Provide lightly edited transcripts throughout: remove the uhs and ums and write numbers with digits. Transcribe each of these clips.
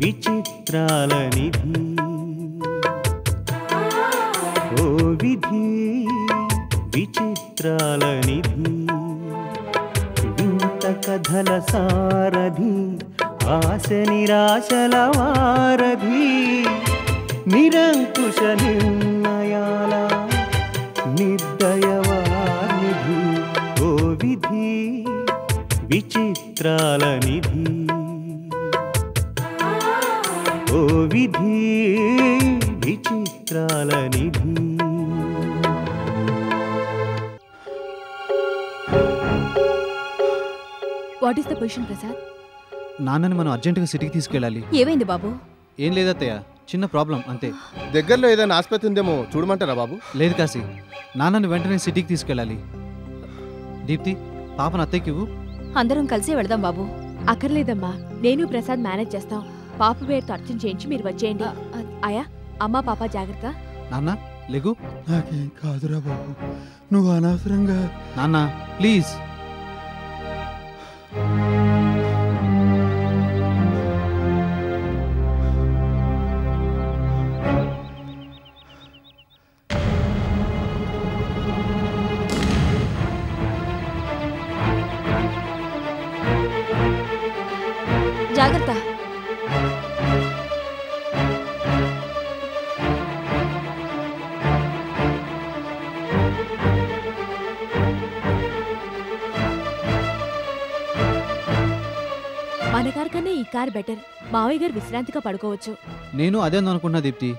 విచిత్రాల నిధి ఓ విధి విచిత్రాల నిధి వింత కథల సారథి ఆశ నిరాశల వారధి నిరంకుశ నిర్ణయాల నిర్దయవానిధి ఓ విధి విచిత్రాల నిధి ఓ విధి విచిత్రాల నిధి. What is the position Prasad? నాన్నని మనం అర్జెంటుగా సిటీకి తీసుకెళ్ళాలి. ఏమైంది బాబు? ఏం లేదత్తయ్య, చిన్న ప్రాబ్లం అంతే. దగ్గరలో ఏదైనా ఆసుపత్రి ఉందేమో చూడమంటారా బాబు? లేదు కాశీ, నాన్నని వెంటనే సిటీకి తీసుకెళ్ళాలి. దీప్తి, పాపను అత్తయ్యకి ఇవ్వు. అందరం కలిసి వెళదాం బాబు. అక్కర్లేదమ్మా, నేను ప్రసాద్ మేనేజ్ చేస్తాం. పాప పేరుతో అర్చన చేయించి మీరు వచ్చేయండి. ఆయా అమ్మా పాప జాగ్రత్త. నాన్న లేగు. నాకేం కాదురా బాబు, నువ్వు అనవసరంగా. నాన్న ప్లీజ్. జాగ్రత్త. మన కార్ కన్నా ఈ కార్ బెటర్. మావయ్య గారు విశ్రాంతిగా పడుకోవచ్చు. నేను అదే అనుకుంటున్నా దీప్తి.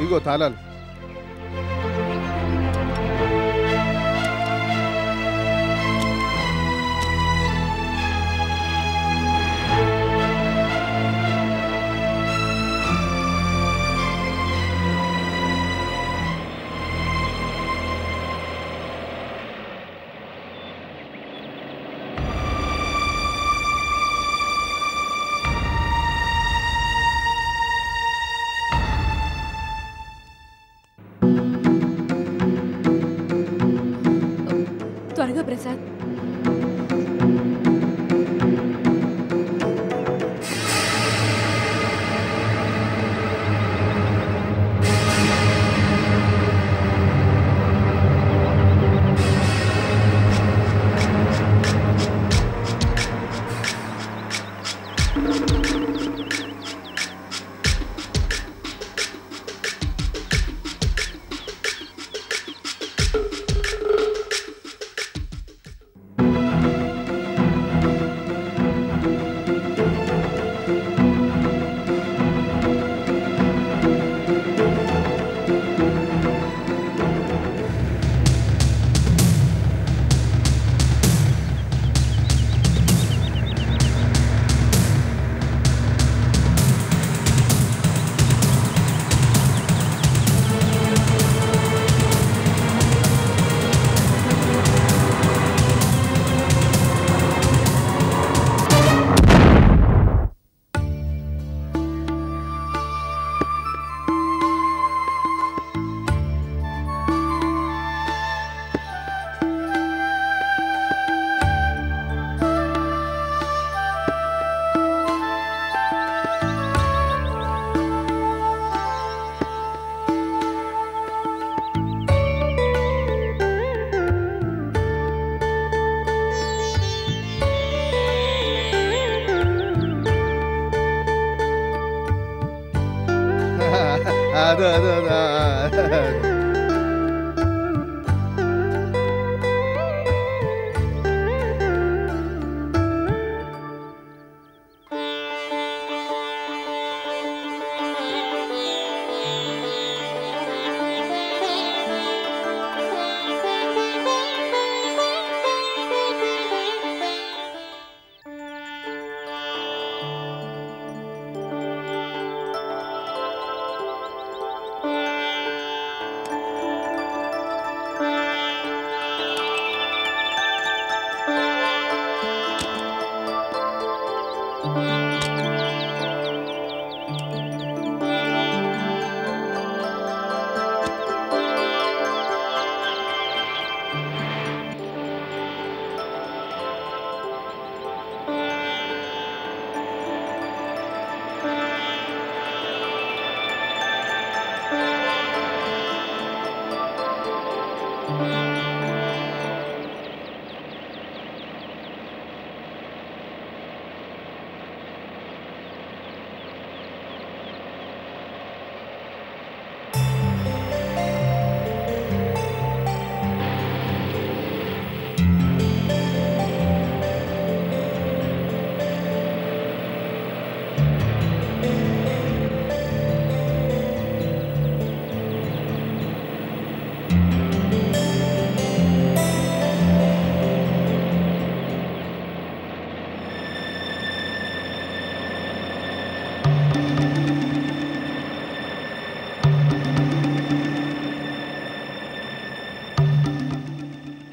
ఇగో తాళాలు. త్వరగా ప్రసాద్.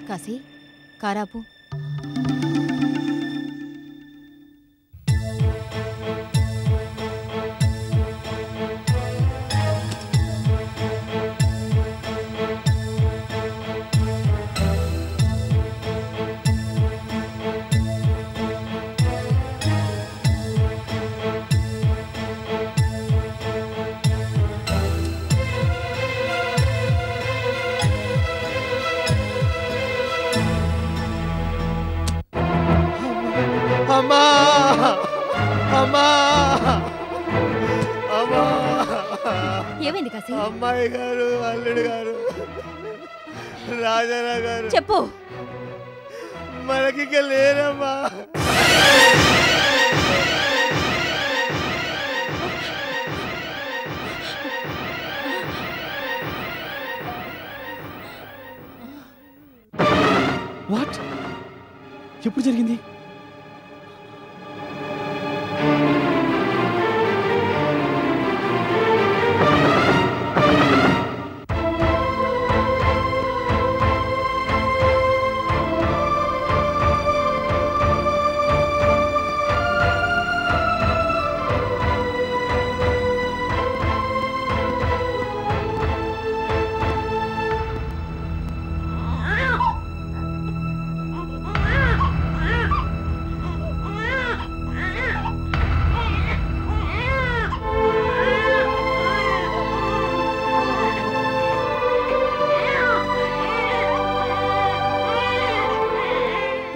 కాశీ కారాపు అమ్మా అమ్మా అమ్మా ఏమైంది కాశీ? అమ్మాయి గారు, అల్లుడు గారు, రాజారావు గారు చెప్పు. మనకి లేరమ్మా. వాట్? ఎప్పుడు జరిగింది?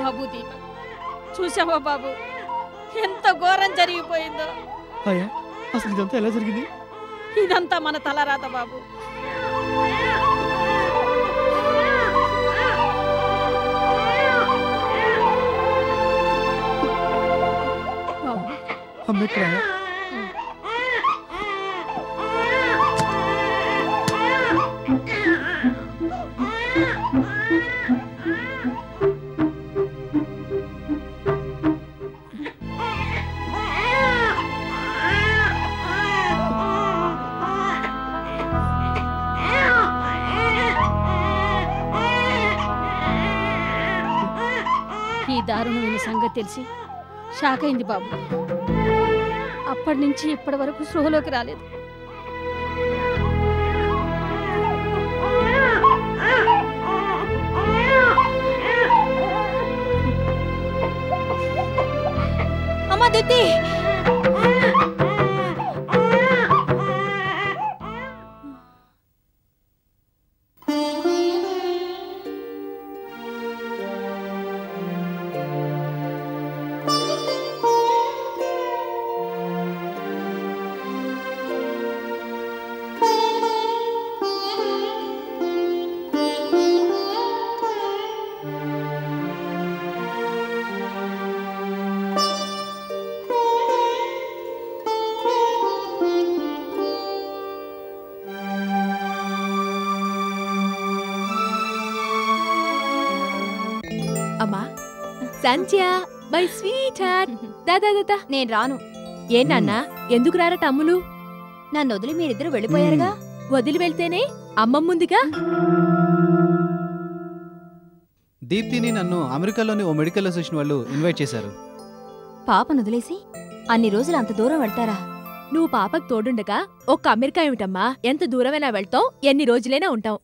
బాబు దీపక్, చూసావా బాబు ఎంత ఘోరం జరిగిపోయిందో. అయ్యా, అసలు ఇదంతా ఎలా జరిగింది? ఇదంతా మన తలరాత బాబు. అమ్మ ఎక్కడ? ఈ దారుణమైన సంగతి తెలిసి షాక్ అయింది బాబు. అప్పటి నుంచి ఇప్పటి వరకు స్పృహలోకి రాలేదు. అమ్మా దిత్తి! అమ్మా సంధ్య మై స్వీట్ హార్ట్, దాదా నేను రాను. ఏ నాన్న ఎందుకు రారట అమ్ములు? నన్ను వదిలి మీరిద్దరు వెళ్ళిపోయారుగా. వదిలి వెళ్తేనే అమ్మమ్ముందిగా. దీప్తిని నన్ను అమెరికాలోని ఓ మెడికల్ అసోసియేషన్ వాళ్ళు ఇన్వైట్ చేశారు. పాపను వదిలేసి అన్ని రోజులు అంత దూరం వెళ్తారా? నువ్వు పాపకు తోడుండగా ఒక్క అమెరికా ఏమిటమ్మా, ఎంత దూరమైనా వెళ్తాం, ఎన్ని రోజులైనా ఉంటాం.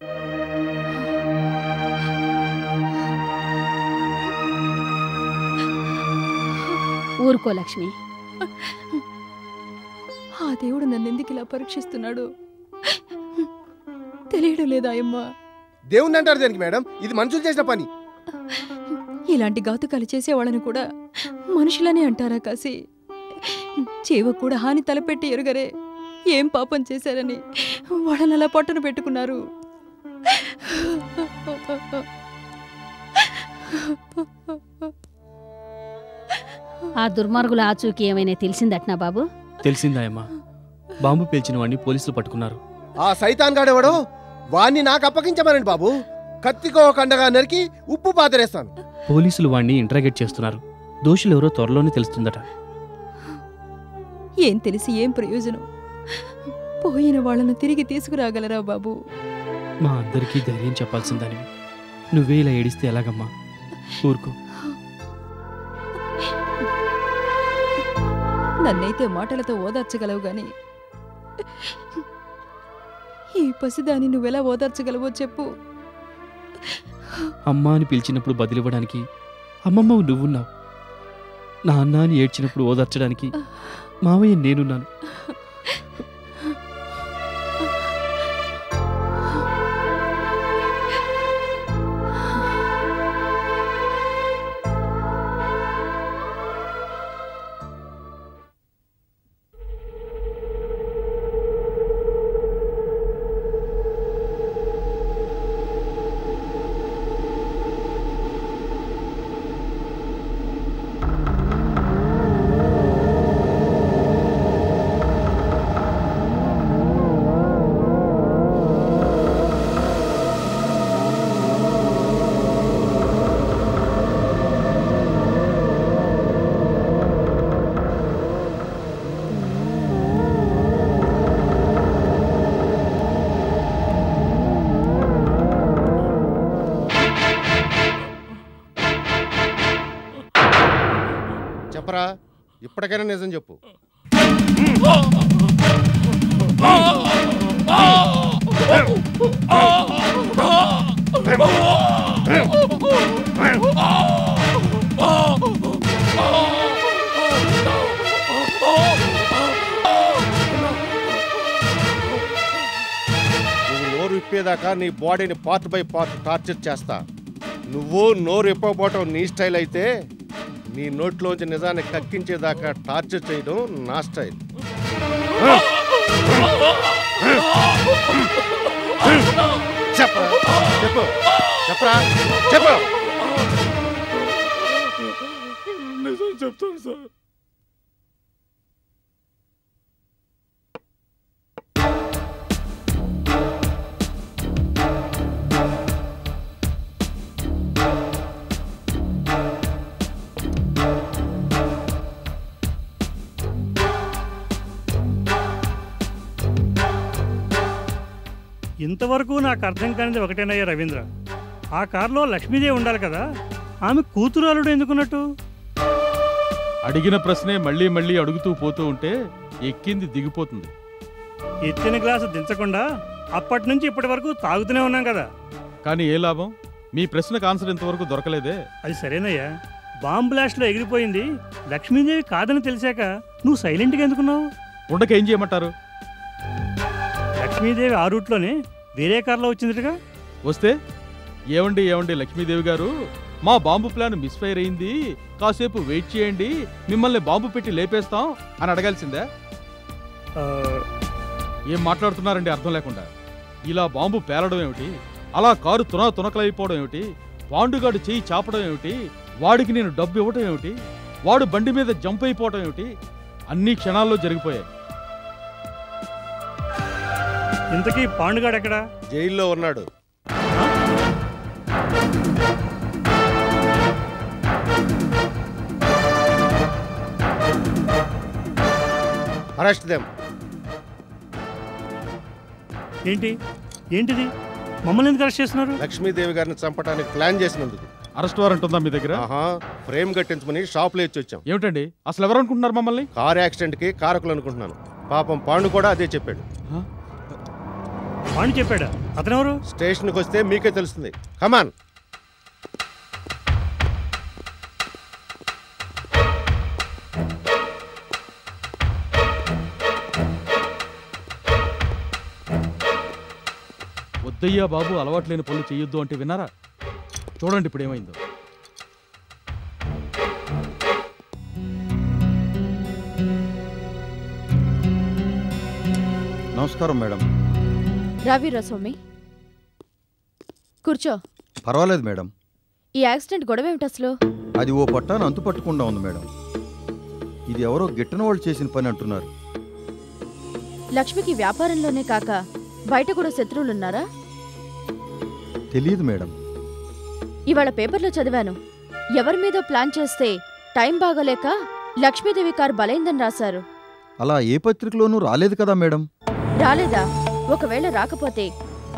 ఊరుకో లక్ష్మి. ఆ దేవుడు నన్నెందుకు ఇలా పరీక్షిస్తున్నాడు తెలియడం లేదా అమ్మా? దేవుణ్ణి అంటారు దేనికి మేడం? ఇది మనుషులు చేసిన పని. ఇలాంటి ఘాతుకాలు చేసేవాళ్ళని కూడా మనుషులనే అంటారా కాసి? చేవ కూడా హాని తలపెట్టి ఎరుగరే ఏం పాపం చేశారని వాళ్ళని అలా పట్టున పెట్టుకున్నారు. ఆ దుర్మార్గుల ఆచూకీ ఏమైనా తెలిసిందట్నా బాబు? తెలిసిందాయమ్మా. బాంబు పేల్చిన వాడిని పోలీసులు పట్టుకున్నారు. ఆ సైతాన్ గాడెవడో వాణ్ణి నాకు అప్పగించమనండి బాబు. కత్తికో కండగా నరికి ఉప్పు పాతరేస్తాను. పోలీసులు వాడిని ఇంట్రాగేట్ చేస్తున్నారు. దోషులెవరో త్వరలోనే తెలుస్తుందట. ఏం తెలిసి ఏం ప్రయోజనం? పోయిన వాళ్ళను తిరిగి తీసుకురాగలరా బాబు? మా అందరికీ ధైర్యం చెప్పాల్సిందానివి. నువ్వే ఇలా ఏడిస్తే ఎలాగమ్మా? ఊరుకో. నన్నైతే మాటలతో ఓదార్చగలవు గాని ఈ పసిదాన్ని నువ్వెలా ఓదార్చగలవో చెప్పు. అమ్మా అని పిలిచినప్పుడు బదిలివ్వడానికి అమ్మమ్మ నువ్వున్నావు. నాన్న అని ఏడ్చినప్పుడు ఓదార్చడానికి మావయ్య నేనున్నాను. చెప్పరా, ఇప్పటికైనా నిజం చెప్పు. నువ్వు నోరు ఇప్పేదాకా నీ బాడీని పార్ట్ బై పార్ట్ టార్చర్ చేస్తా. నువ్వు నోరు ఇప్పకపోవటం నీ స్టైల్ అయితే నీ నోట్లోంచి నిజాన్ని కక్కించేదాకా టార్చర్ చేయడం నా స్టైల్. చెప్పరా, చెప్పు, చెప్పరా, చెప్పు. నిజం చెప్తాను సార్. ఇంతవరకు నాకు అర్థం కానిది ఒకటేనయ్యా రవీంద్ర. ఆ కారులో లక్ష్మీదేవి ఉండాలి కదా, ఆమె కూతురు అల్లుడు ఎందుకున్నట్టు? అడిగిన ప్రశ్నే మళ్ళీ మళ్ళీ అడుగుతూ పోతూ ఉంటే ఎక్కింది దిగిపోతుంది. ఎత్తిన గ్లాసు దించకుండా అప్పటి నుంచి ఇప్పటి వరకు తాగుతూనే ఉన్నాం కదా. కానీ ఏ లాభం? మీ ప్రశ్నకు ఆన్సర్ ఇంతవరకు దొరకలేదే. అది సరేనయ్యా, బాంబ్ బ్లాస్ట్లో ఎగిరిపోయింది లక్ష్మీదేవి కాదని తెలిసాక నువ్వు సైలెంట్గా ఎందుకున్నావు? ఉండక ఏం చేయమంటారు? లక్ష్మీదేవి ఆ రూట్లోనే వేరే కార్లో వచ్చిందిగా. వస్తే ఏమండి ఏమండి లక్ష్మీదేవి గారు, మా బాంబు ప్లాన్ మిస్ఫైర్ అయింది, కాసేపు వెయిట్ చేయండి, మిమ్మల్ని బాంబు పెట్టి లేపేస్తాం అని అడగాల్సిందే. ఏం మాట్లాడుతున్నారండి అర్థం లేకుండా? ఇలా బాంబు పేలడం ఏమిటి, అలా కారు తునకలైపోవడం ఏమిటి, పాండుగాడు చెయ్యి చాపడం ఏమిటి, వాడికి నేను డబ్బు ఇవ్వటం ఏమిటి, వాడు బండి మీద జంప్ అయిపోవటం ఏమిటి, అన్ని క్షణాల్లో జరిగిపోయాయి. ఇంతకీ పాండుగాడు ఎక్కడ? జైల్లో ఉన్నాడు. Arrest them. ఏంటిది? మమ్మల్ని ఎందుకు అరెస్ట్ చేస్తున్నారు? లక్ష్మీదేవి గారిని చంపడానికి ప్లాన్ చేసినందుకు. అరెస్ట్ వారెంట్ ఉందా మీ దగ్గర? ఫ్రేమ్ కట్టించమని షాప్లో ఇచ్చి వచ్చాం. ఏమిటండి అసలు ఎవరు అనుకుంటున్నారు మమ్మల్ని? కారు యాక్సిడెంట్కి కారకులు అనుకుంటున్నాను. పాపం పాండు కూడా అదే చెప్పాడు. పాండు చెప్పాడా? అతనెవరు? స్టేషన్కి వస్తే మీకే తెలుస్తుంది. కమాన్. వద్దయ్యా బాబు, అలవాటు లేని పనులు చేయొద్దు అంటే విన్నారా? చూడండి ఇప్పుడు ఏమైందో. నమస్కారం మేడం. రవి రసోమి కూర్చో. పర్వాలేదు మేడం. ఈ యాక్సిడెంట్ గొడవ ఏమిటి అసలు? అది ఓ పట్టాను అంతు పట్టకుండా ఉంది మేడం. ఇది ఎవరో గిట్టన వాళ్ళు చేసిన పని అంటున్నారు. లక్ష్మికి వ్యాపారంలోనే కాక బయట కూడా శత్రువులున్నారా? తెలియదు మేడం. ఇవాళ పేపర్లో చదివాను, ఎవరి మీదో ప్లాన్ చేస్తే టైం బాగోలేక లక్ష్మీదేవి కారు బలైందని రాశారు. అలా ఏ పత్రికలోనూ రాలేదు కదా మేడం. రాలేదా? ఒకవేళ రాకపోతే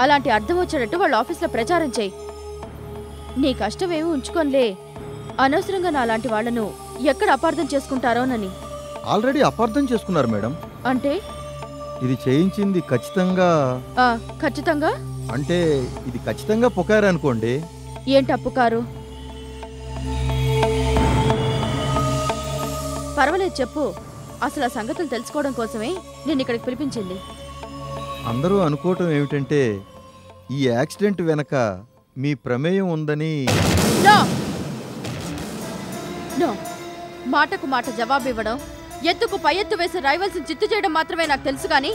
అలాంటి అర్థం వచ్చేటట్టు వాళ్ళ ఆఫీస్లో ప్రచారం చేయి. నీ కష్టమేమీ ఉంచుకోనిలే. అనవసరంగా నా లాంటి వాళ్లను ఎక్కడ అపార్థం చేసుకుంటారోనని. ఆల్రెడీ అపార్థం చేసుకున్నారు మేడం. అంటే? ఇది చేయించింది ఖచ్చితంగా. ఖచ్చితంగా అంటే ఇది ఖచ్చితంగా పుకారనుకోండి. ఏంటి అప్పుకారు? పర్వాలేదు చెప్పు. అసలు ఆ సంగతులు తెలుసుకోవడం కోసమే నేను ఇక్కడికి పిలిపించింది. అందరూ అనుకోవటం ఏమిటంటే ఈ యాక్సిడెంట్ వెనక మీ ప్రమేయం ఉందని. నో, మాటకు మాట జవాబివ్వడం, ఎత్తుకు పై ఎత్తు వేసి రైవల్స్ని చిత్తు చేయడం మాత్రమే నాకు తెలుసు కానీ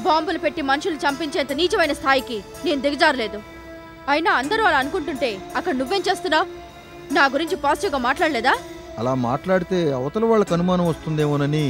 బాంబులు పెట్టి మనుషులు చంపించేంత నీచమైన స్థాయికి నేను దిగజారలేదు. అయినా అందరూ అలా అనుకుంటుంటే అక్కడ నువ్వేం చేస్తున్నావు? నా గురించి పాజిటివ్గా మాట్లాడలేదా? అలా మాట్లాడితే అవతల వాళ్ళకి అనుమానం వస్తుందేమోనని